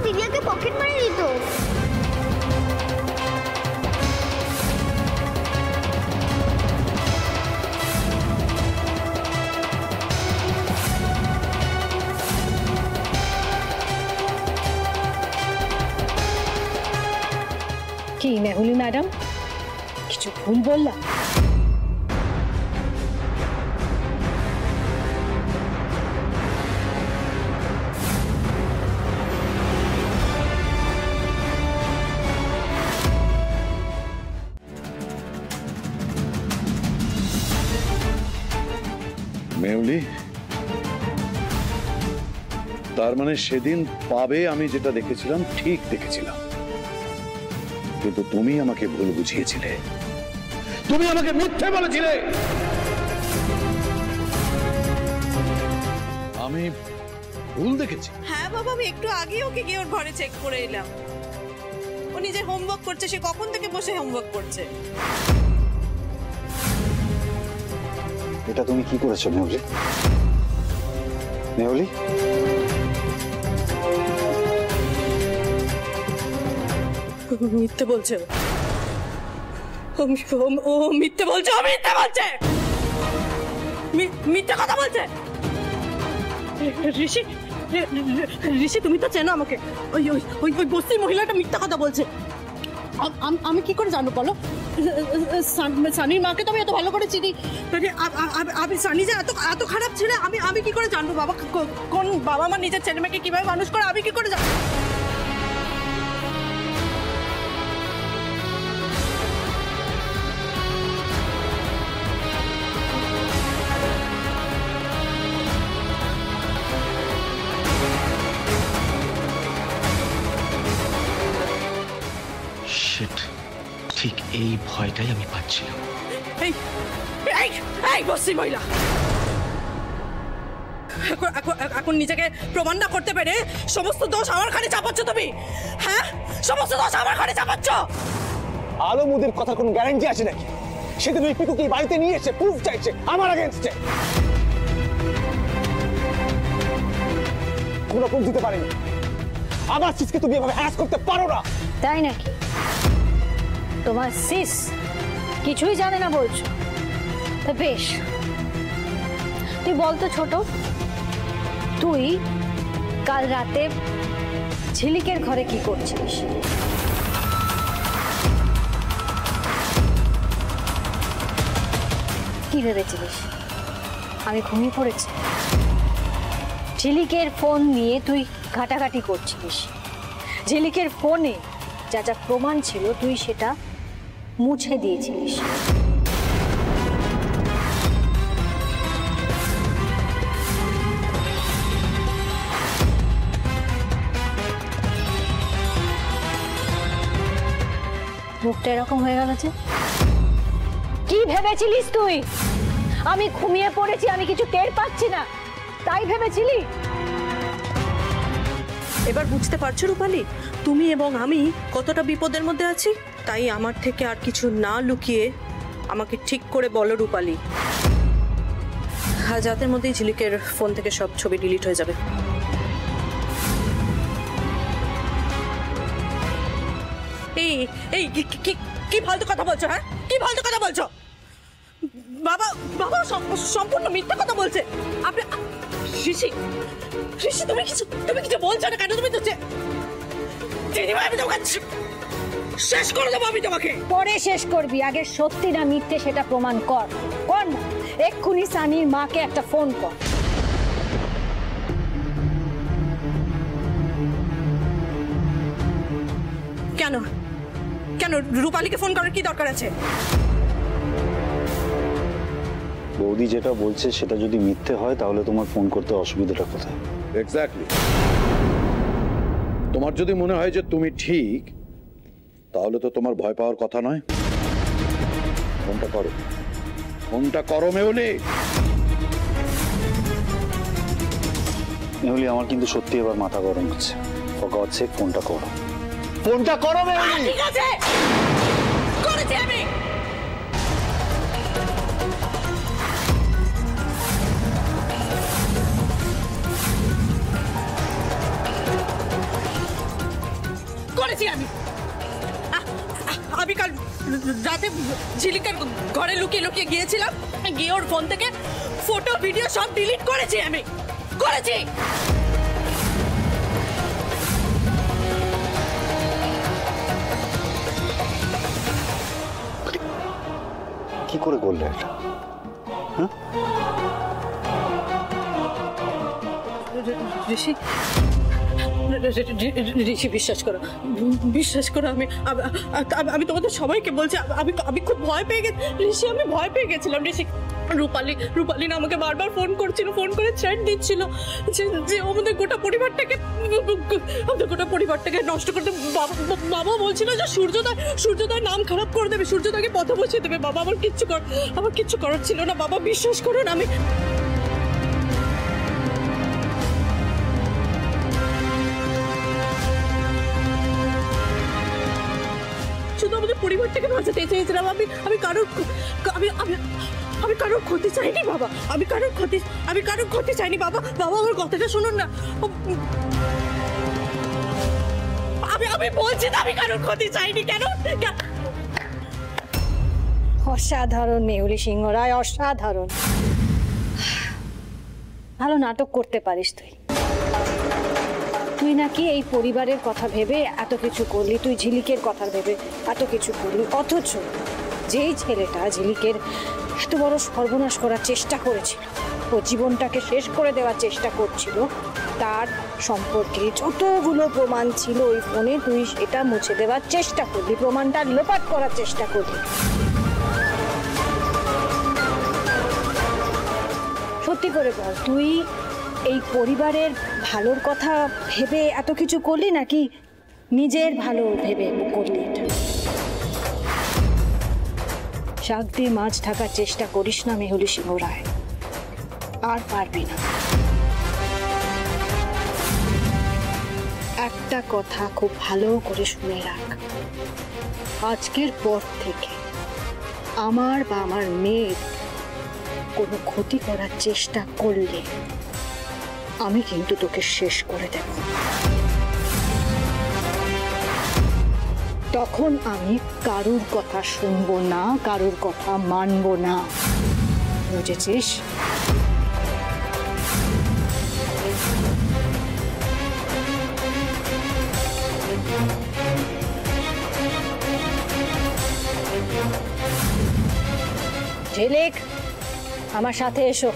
দিদিয়াকে pocket মারি দিত। কি মেহুলি ম্যাডাম, কিছু ভুল বললাম? মেহুলি, তার মানে সেদিন পাবে আমি যেটা দেখেছিলাম ঠিক দেখেছিলাম, কিন্তু তুমি আমাকে ভুল বুঝিয়েছিলে, তুমি আমাকে মিথ্যে বলেছিলে। আমি ভুল দেখেছি। হ্যাঁ বাবা, আমি একটু আগে ওকে গিয়ে ওর ঘরে চেক করে এলাম। ও নিজে হোমওয়ার্ক করছে, সে কখন থেকে বসে হোমওয়ার্ক করছে। এটা তুমি কি করেছো মেহুলি? মেহুলি, মিথ্যে বলছে ও মিথ্যে বলছে, ও মিথ্যে বলছে, মিথ্যে কথা বলছে। ঋষি, ঋষি তুমি তো চেনো আমাকে, ওই ওই ওই ওই বস্তি মহিলাটা মিথ্যা কথা বলছে। আমি কি করে জানবো বলো? সানির মাকে তো আমি এত ভালো করে চিনি, আমি সানি যে এত খারাপ ছেলে আমি কি করে জানবো? বাবা, কোন বাবা মা নিজের ছেলে মেয়েকে কিভাবে মানুষ করে আমি কি করে জানবো? ঠিক এই ভয়টাই আমি পাচ্ছিলাম। বস্তি মহিলা এখন নিজেকে প্রমাণ না করতে পেরে সমস্ত দোষ আমার ঘাড়ে চাপাচ্ছ তুমি। হ্যাঁ, সমস্ত দোষ আমার ঘাড়ে চাপাচ্ছ। আলমুদের কথা কোনো গ্যারান্টি আছে নাকি? সেদিন ওই পিকুকে বাড়িতে নিয়ে এসে প্রুফ চাইছে আমার এগেইনস্টে, কোনো প্রুফ দিতে পারেনি। আমার সিসকে তুমি এভাবে হ্যারাস করতে পারো না। তাই নাকি? তোমার সিস কিছুই জানে না বলছো? বেশ, তুই বলতো ছোট, তুই কাল রাতে ঝিলিকের ঘরে কি করছিস? কি ভেবেছিলিস আমি ঘুমিয়ে পড়েছি? ঝিলিকের ফোন নিয়ে তুই ঘাটাঘাটি করছিলিস। ঝিলিকের ফোনে যা যা প্রমাণ ছিল তুই সেটা মুছে দিয়েছিলিস। মুখটা এরকম হয়ে গেল যে? কি ভেবেছিলিস তুই আমি ঘুমিয়ে পড়েছি, আমি কিছু টের পাচ্ছি না, তাই ভেবেছিলি? এবার বুঝতে পারছো রূপালী, তুমি এবং আমি কতটা বিপদের মধ্যে আছি? তাই আমার থেকে আর কিছু না লুকিয়ে আমাকে ঠিক করে বলো রূপালী। আজ রাতের মধ্যেই ঝিলিকের ফোন থেকে সব ছবি ডিলিট হয়ে যাবে। এই এই কি ফালতু কথা বলছো? হ্যাঁ, কি ফালতু কথা বলছো? বাবা বাবা সম্পূর্ণ মিথ্যা কথা বলছে। আপনি ঋষি, ঋষি তুমি কিছু বলছো না কেন? তুমি তো আমি তোমাকে শেষ করে দেবো। আমি তোমাকে পরে শেষ করবি, আগে সত্যি না মিথ্যে সেটা প্রমাণ কর। কর না, এক্ষুনি সানির মাকে একটা ফোন কর। কেন কেন রূপালীকে ফোন করার কি দরকার আছে? বৌদি যেটা বলছে সেটা যদি মিথ্যে হয় তাহলে তোমার ফোন করতে অসুবিধাটা কোথায়? এক্স্যাক্টলি, তোমার যদি মনে হয় যে তুমি ঠিক, তাহলে তো তোমার ভয় পাওয়ার কথা নয়। ফোনটা করো, ফোনটা করো মেহুলি। মেহুলি, আমার কিন্তু সত্যি এবার মাথা গরম হচ্ছে। ফর গড সেক ফোনটা করো, ফোনটা করো মেহুলি। ঠিক আছে, করেছি আমি। করেছি আমি। আমি কাল রাতে ঝিলিকার ঘরে লুকিয়ে লুকিয়ে গিয়েছিলাম, গিয়ে ওর ফোন থেকে ফটো ভিডিও সব ডিলিট করেছি আমি, করেছি। কি করে করলে এটা? ঋষি, ঋষি বিশ্বাস করো, বিশ্বাস করো, আমি তোমাদের সবাইকে বলছি, আমি খুব ভয় পেয়ে গেছি ঋষি, আমি ভয় পেয়ে গেছিলাম ঋষি। রূপালী না আমাকে বারবার ফোন করছিল, ফোন করে থ্রেট দিচ্ছিল যে আমাদের গোটা পরিবারটাকে নষ্ট করতে। বাবা বলছিল যে সূর্যোদয় নাম খারাপ করে দেবে, সূর্যোদয়কে পথে বসিয়ে দেবে। বাবা আমার কিচ্ছু করার ছিল না বাবা, বিশ্বাস করুন। আমি শুধু আমাদের পরিবারটাকে বাঁচাতে চেয়েছিলাম। আমি কারোর ক্ষতি চাইনি বাবা, আমি কারোর ক্ষতি চাইনি বাবা। বাবা আমার কথাটা শুনুন না, আমি বলছি না আমি কারোর ক্ষতি চাইনি। কেন? অসাধারণ মেহুলি সিংহ রায়, অসাধারণ। ভালো নাটক করতে পারিস তুই। তুই নাকি এই পরিবারের কথা ভেবে এত কিছু করলি, তুই ঝিলিকের কথা ভেবে এত কিছু করলি, অথচ যেই ছেলেটা ঝিলিকের এত বড় সর্বনাশ করার চেষ্টা করেছিল, ও জীবনটাকে শেষ করে দেওয়ার চেষ্টা করছিল, তার সম্পর্কে যতগুলো প্রমাণ ছিল ওই ফোনে, তুই সেটা মুছে দেওয়ার চেষ্টা করলি, প্রমাণটা লোপাট করার চেষ্টা করলি। সত্যি করে বল, তুই এই পরিবারের ভালোর কথা ভেবে এত কিছু করলি নাকি নিজের ভালো ভেবে করলি এটা? শাক দিয়ে মাছ ঢাকার চেষ্টা করিস না মেহুলি সিংহ রায়, আর পারবি না। একটা কথা খুব ভালো করে শুনে রাখ, আজকের পর থেকে আমার বা আমার মেয়ের কোনো ক্ষতি করার চেষ্টা করলে আমি কিন্তু তোকে শেষ করে দেব। তখন আমি কারুর কথা শুনবো না, কারুর কথা মানবো না, বুঝেছিস? ঝিলিক, আমার সাথে এসো।